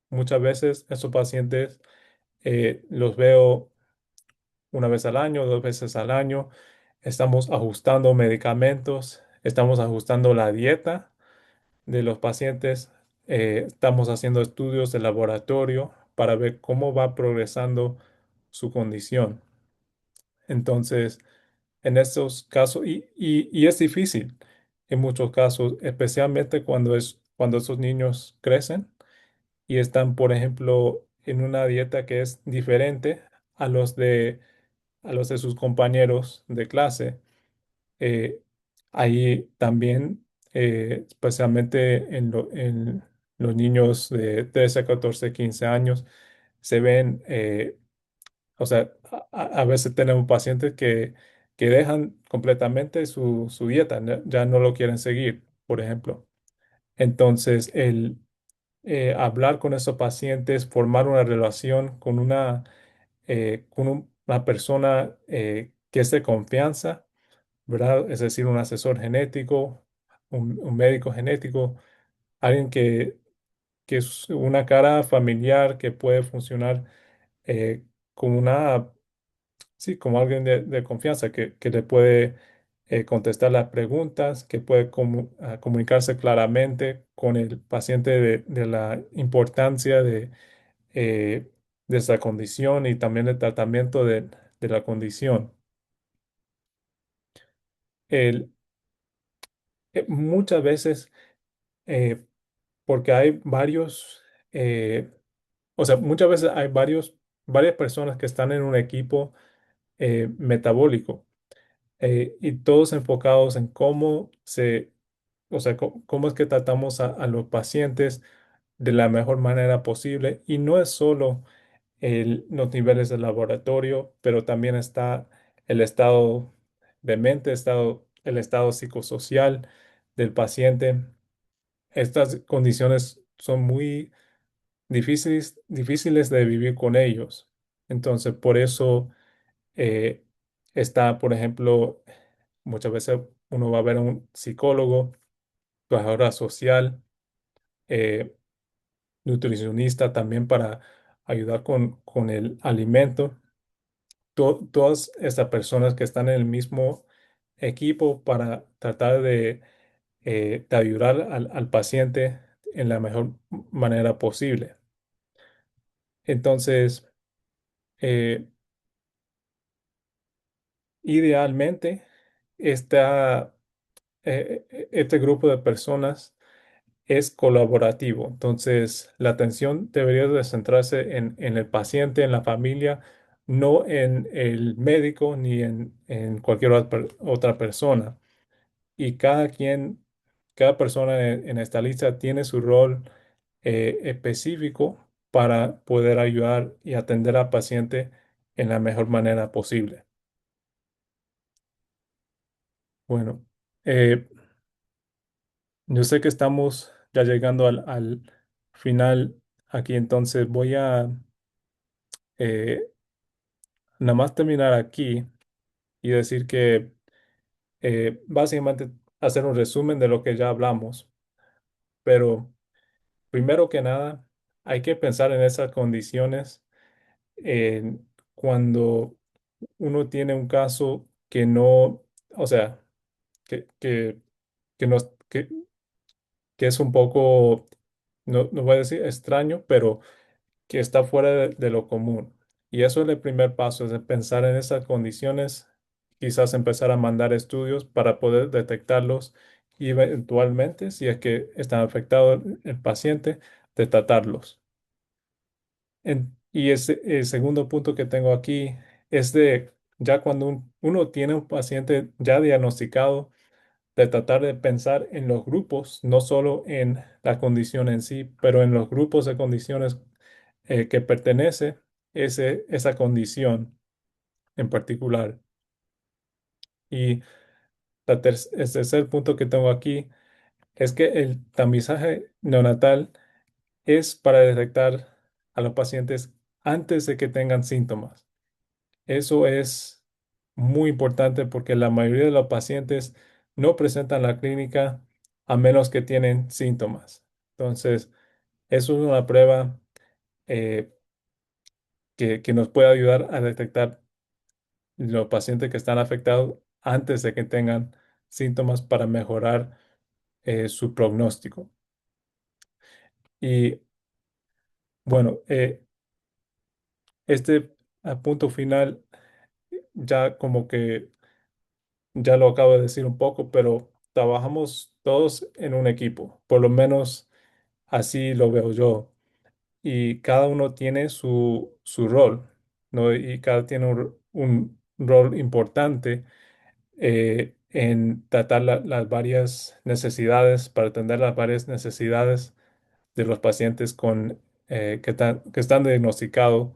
Muchas veces esos pacientes los veo una vez al año, dos veces al año. Estamos ajustando medicamentos, estamos ajustando la dieta de los pacientes. Estamos haciendo estudios de laboratorio para ver cómo va progresando su condición. Entonces, en estos casos, y es difícil en muchos casos, especialmente cuando esos niños crecen y están, por ejemplo, en una dieta que es diferente a a los de sus compañeros de clase. eh, Ahí también, especialmente en los niños de 13 14 15 años, se ven, o sea, a veces tenemos pacientes que dejan completamente su dieta, ya no lo quieren seguir, por ejemplo. Entonces, el hablar con esos pacientes, formar una relación con una persona que es de confianza, ¿verdad? Es decir, un asesor genético, un médico genético, alguien que es una cara familiar que puede funcionar como sí, como alguien de confianza que le puede contestar las preguntas, que puede comunicarse claramente con el paciente de la importancia eh, de esa condición y también el tratamiento de la condición. El, muchas veces, eh, porque hay varios o sea, muchas veces hay varias personas que están en un equipo metabólico y todos enfocados en o sea, cómo es que tratamos a los pacientes de la mejor manera posible. Y no es solo los niveles de laboratorio, pero también está el estado de mente, el estado psicosocial del paciente. Estas condiciones son muy difíciles de vivir con ellos. Entonces, por eso eh, está, por ejemplo, muchas veces uno va a ver a un psicólogo, trabajadora social, eh, nutricionista también para ayudar con el alimento. Todas estas personas que están en el mismo equipo para tratar de ayudar al paciente en la mejor manera posible. Entonces, eh, idealmente, esta, este grupo de personas es colaborativo. Entonces, la atención debería de centrarse en el paciente, en la familia, no en el médico ni en cualquier otra persona. Y cada persona en esta lista tiene su rol específico para poder ayudar y atender al paciente en la mejor manera posible. Bueno, eh, yo sé que estamos ya llegando al final aquí, entonces voy a eh, nada más terminar aquí y decir que básicamente hacer un resumen de lo que ya hablamos, pero primero que nada hay que pensar en esas condiciones cuando uno tiene un caso que no, o sea, que, que, que, no, que, que es un poco, no voy a decir extraño, pero que está fuera de lo común. Y eso es el primer paso, es de pensar en esas condiciones, quizás empezar a mandar estudios para poder detectarlos y eventualmente, si es que está afectado el paciente, de tratarlos. Y el segundo punto que tengo aquí es de ya cuando uno tiene un paciente ya diagnosticado, de tratar de pensar en los grupos, no solo en la condición en sí, pero en los grupos de condiciones que pertenece esa condición en particular. Y el tercer punto que tengo aquí es que el tamizaje neonatal es para detectar a los pacientes antes de que tengan síntomas. Eso es muy importante porque la mayoría de los pacientes no presentan la clínica a menos que tienen síntomas. Entonces, eso es una prueba eh, que nos puede ayudar a detectar los pacientes que están afectados antes de que tengan síntomas para mejorar su pronóstico. Y bueno, este punto final ya como que ya lo acabo de decir un poco, pero trabajamos todos en un equipo, por lo menos así lo veo yo. Y cada uno tiene su rol, ¿no? Y cada tiene un rol importante en tratar las varias necesidades, para atender las varias necesidades de los pacientes que están diagnosticados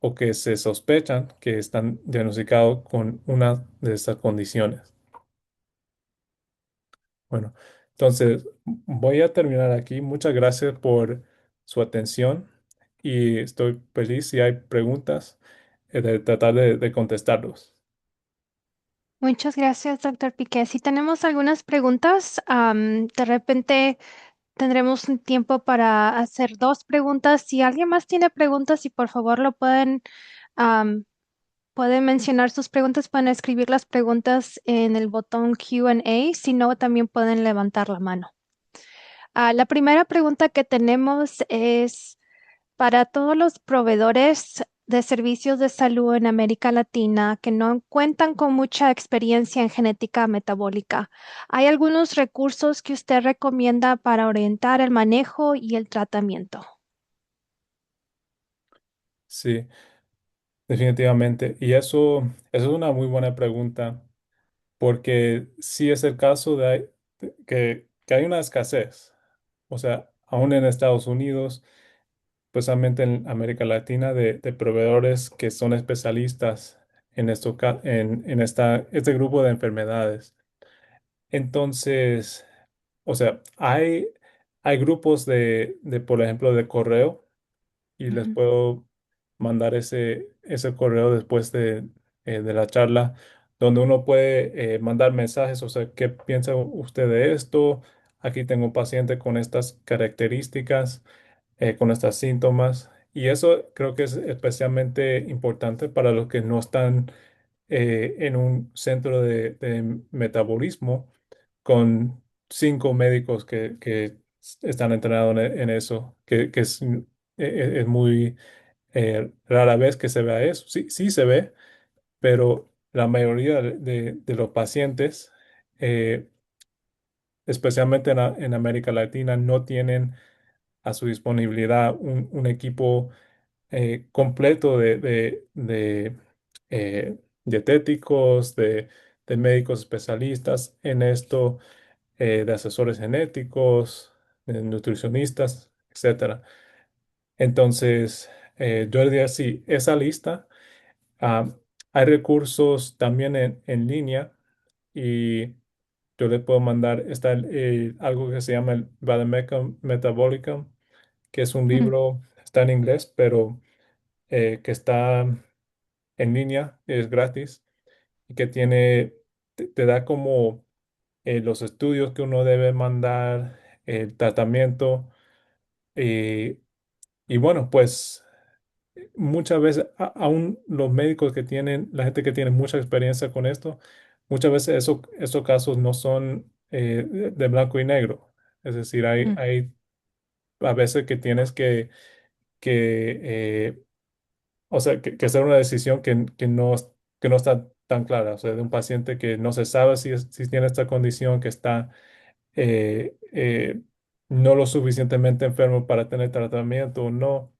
o que se sospechan que están diagnosticados con una de estas condiciones. Bueno, entonces voy a terminar aquí. Muchas gracias por su atención y estoy feliz si hay preguntas de tratar de contestarlos. Muchas gracias, doctor Piqué. Si tenemos algunas preguntas, de repente tendremos un tiempo para hacer dos preguntas. Si alguien más tiene preguntas, y por favor lo am, pueden mencionar sus preguntas, pueden escribir las preguntas en el botón Q&A, si no, también pueden levantar la mano. La primera pregunta que tenemos es para todos los proveedores de servicios de salud en América Latina que no cuentan con mucha experiencia en genética metabólica. ¿Hay algunos recursos que usted recomienda para orientar el manejo y el tratamiento? Sí, definitivamente. Y eso es una muy buena pregunta, porque sí es el caso que hay una escasez. O sea, aún en Estados Unidos, especialmente en América Latina, de proveedores que son especialistas este grupo de enfermedades. Entonces, o sea, hay grupos por ejemplo, de correo y les Ujú, puedo mandar ese correo después de la charla, donde uno puede mandar mensajes, o sea, ¿qué piensa usted de esto? Aquí tengo un paciente con estas características, con estos síntomas, y eso creo que es especialmente importante para los que no están en un centro de metabolismo con 5 médicos que están entrenados en eso, que es muy rara vez que se vea eso. Sí, sí se ve, pero la mayoría de los pacientes, eh, especialmente en América Latina, no tienen a su disponibilidad un equipo completo dietéticos, de médicos especialistas en esto, de asesores genéticos, de nutricionistas, etcétera. Entonces, yo diría sí, esa lista. Ah, hay recursos también en línea y yo le puedo mandar, algo que se llama el Vademecum Metabolicum, que es un mm, libro, está en inglés, pero que está en línea, es gratis y que te da como los estudios que uno debe mandar, el tratamiento y, y bueno, pues muchas veces, aún los médicos la gente que tiene mucha experiencia con esto, muchas veces esos casos no son de blanco y negro. Es decir, mm, hay a veces que tienes que o sea, que hacer una decisión que no está tan clara. O sea, de un paciente que no se sabe si tiene esta condición, que está eh, eh, no lo suficientemente enfermo para tener tratamiento o no.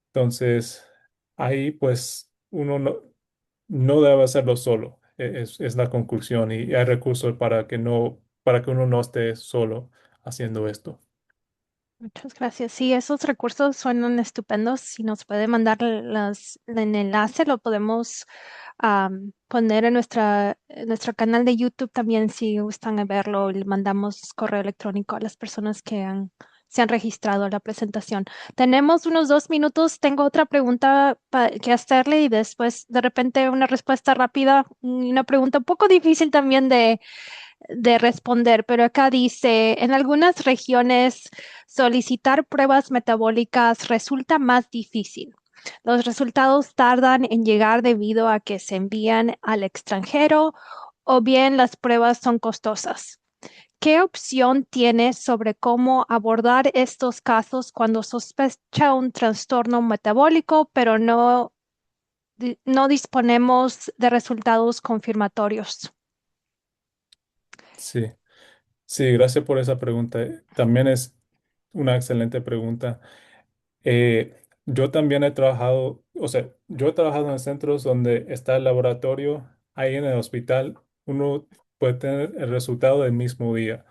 Entonces, ahí pues uno no debe hacerlo solo. Es la conclusión y hay recursos para que uno no esté solo haciendo esto. Muchas gracias. Sí, esos recursos suenan estupendos. Si nos puede mandar el enlace, lo podemos poner en nuestro canal de YouTube también si gustan verlo. Le mandamos correo electrónico a las personas se han registrado a la presentación. Tenemos unos 2 minutos. Tengo otra pregunta que hacerle y después de repente una respuesta rápida y una pregunta un poco difícil también de responder, pero acá dice, en algunas regiones solicitar pruebas metabólicas resulta más difícil. Los resultados tardan en llegar debido a que se envían al extranjero o bien las pruebas son costosas. ¿Qué opción tiene sobre cómo abordar estos casos cuando sospecha un trastorno metabólico, pero no disponemos de resultados confirmatorios? Sí, sí, gracias por esa pregunta. También es una excelente pregunta. Yo también he trabajado, o sea, yo he trabajado en centros donde está el laboratorio, ahí en el hospital, uno puede tener el resultado del mismo día,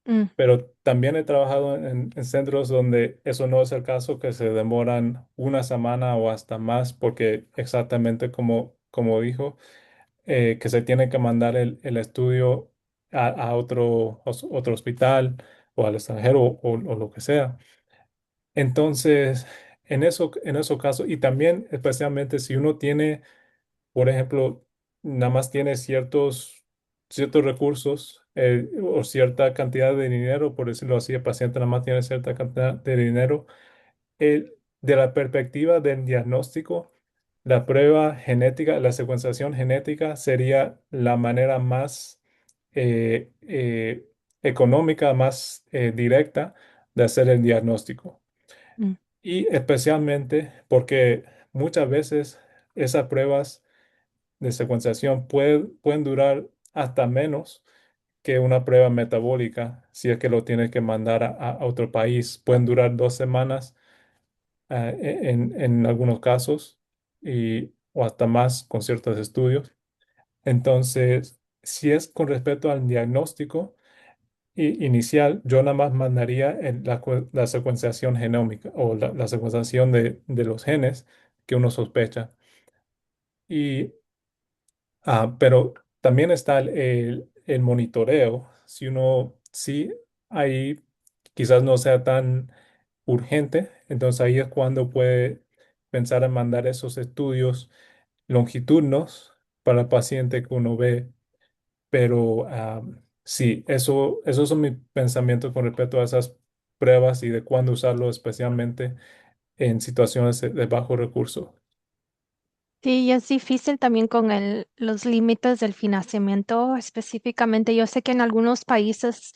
Mm, pero también he trabajado en centros donde eso no es el caso, que se demoran una semana o hasta más, porque exactamente como dijo, que se tiene que mandar el estudio a otro hospital o al extranjero o lo que sea. Entonces, en esos casos, y también especialmente si uno tiene, por ejemplo, nada más tiene ciertos recursos o cierta cantidad de dinero, por decirlo así, el paciente nada más tiene cierta cantidad de dinero, de la perspectiva del diagnóstico, la prueba genética, la secuenciación genética sería la manera más económica, más directa de hacer el diagnóstico. mm, Y especialmente porque muchas veces esas pruebas de secuenciación pueden durar hasta menos que una prueba metabólica, si es que lo tienes que mandar a otro país. Pueden durar 2 semanas en algunos casos o hasta más con ciertos estudios. Entonces, si es con respecto al diagnóstico inicial, yo nada más mandaría la secuenciación genómica o la secuenciación de los genes que uno sospecha. Y, pero también está el monitoreo. Si uno, sí, ahí quizás no sea tan urgente, entonces ahí es cuando puede pensar en mandar esos estudios longitudinales para el paciente que uno ve. Pero sí, esos son mis pensamientos con respecto a esas pruebas y de cuándo usarlo, especialmente en situaciones de bajo recurso. Sí, y es difícil también con los límites del financiamiento específicamente. Yo sé que en algunos países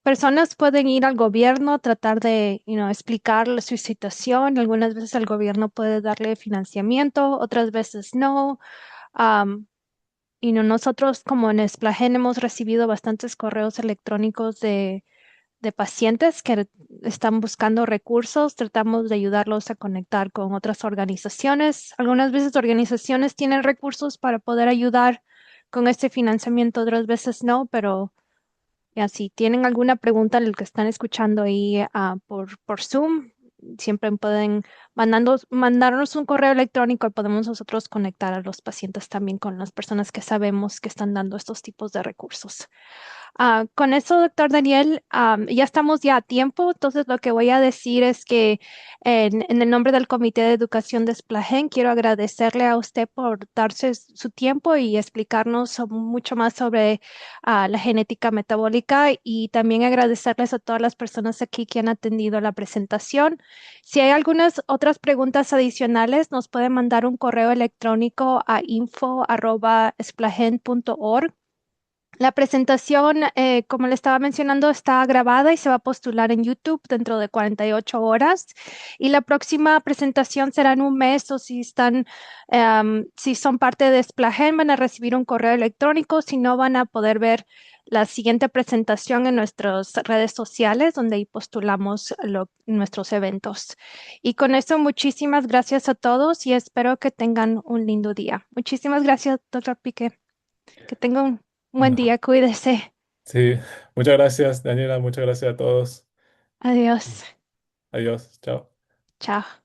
personas pueden ir al gobierno, tratar de, explicar su situación. Algunas veces el gobierno puede darle financiamiento, otras veces no. Am, nosotros como en Splagen hemos recibido bastantes correos electrónicos de pacientes que están buscando recursos, tratamos de ayudarlos a conectar con otras organizaciones. Algunas veces organizaciones tienen recursos para poder ayudar con este financiamiento, otras veces no, pero ya si tienen alguna pregunta, los que están escuchando ahí por Zoom, siempre pueden mandarnos un correo electrónico y podemos nosotros conectar a los pacientes también con las personas que sabemos que están dando estos tipos de recursos. Con eso, doctor Daniel, ya estamos ya a tiempo, entonces lo que voy a decir es que en el nombre del Comité de Educación de Splagen, quiero agradecerle a usted por darse su tiempo y explicarnos mucho más sobre la genética metabólica y también agradecerles a todas las personas aquí que han atendido la presentación. Si hay algunas otras preguntas adicionales, nos pueden mandar un correo electrónico a info@splagen.org. La presentación, como le estaba mencionando, está grabada y se va a postular en YouTube dentro de 48 horas. Y la próxima presentación será en un mes o si son parte de Splagen, van a recibir un correo electrónico. Si no, van a poder ver la siguiente presentación en nuestras redes sociales, donde ahí postulamos nuestros eventos. Y con eso, muchísimas gracias a todos y espero que tengan un lindo día. Muchísimas gracias, doctor Pique. Que tengan un buen No. día, cuídese. Sí, muchas gracias, Daniela, muchas gracias a todos. Adiós. Adiós, chao. Chao.